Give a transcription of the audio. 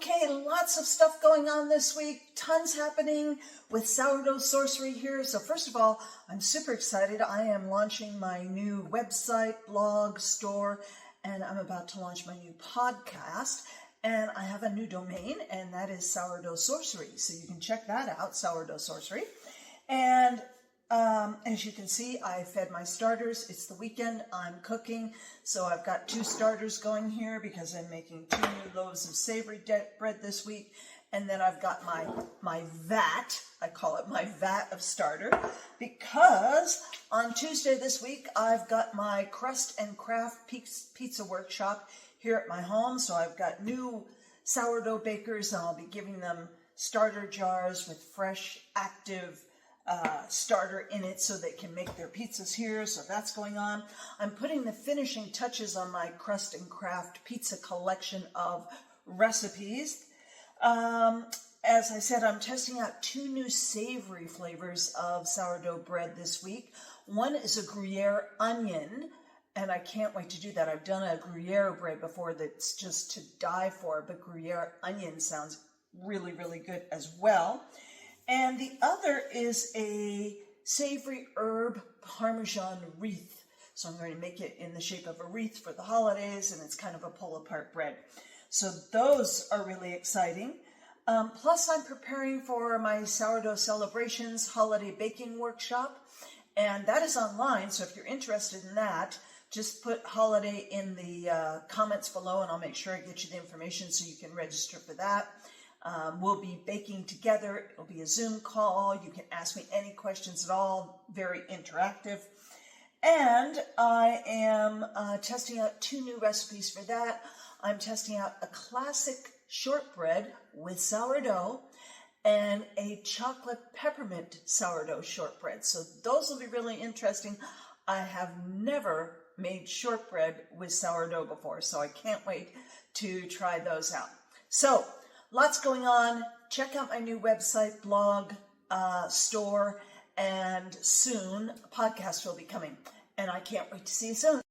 Okay, lots of stuff going on this week. Tons happening with Sourdough Sorcery here. So first of all, I'm super excited. I am launching my new website, blog, store, and I'm about to launch my new podcast. And I have a new domain, and that is Sourdough Sorcery. So you can check that out, Sourdough Sorcery. And as you can see, I fed my starters. It's the weekend. I'm cooking. So I've got 2 starters going here because I'm making 2 new loaves of savory bread this week. And then I've got my vat. I call it my vat of starter because on Tuesday this week, I've got my Crust Craft Pizza Workshop here at my home. So I've got new sourdough bakers, and I'll be giving them starter jars with fresh, active starter in it so they can make their pizzas here. So that's going on. I'm putting the finishing touches on my Crust Craft Pizza collection of recipes. As I said, I'm testing out 2 new savory flavors of sourdough bread this week. One is a Gruyère onion, and I can't wait to do that. I've done a Gruyère bread before that's just to die for, but Gruyère onion sounds really, really good as well. And the other is a savory herb Parmesan wreath. So I'm going to make it in the shape of a wreath for the holidays, and it's kind of a pull-apart bread. So those are really exciting. Plus, I'm preparing for my Sourdough Celebrations holiday baking workshop, and that is online. So if you're interested in that, just put holiday in the comments below, and I'll make sure I get you the information so you can register for that. We'll be baking together. It'll be a Zoom call. You can ask me any questions at all. Very interactive. And I am testing out 2 new recipes for that. I'm testing out a classic shortbread with sourdough and a chocolate peppermint sourdough shortbread. So those will be really interesting. I have never made shortbread with sourdough before, so I can't wait to try those out. So lots going on. Check out my new website, blog, store, and soon a podcast will be coming. And I can't wait to see you soon.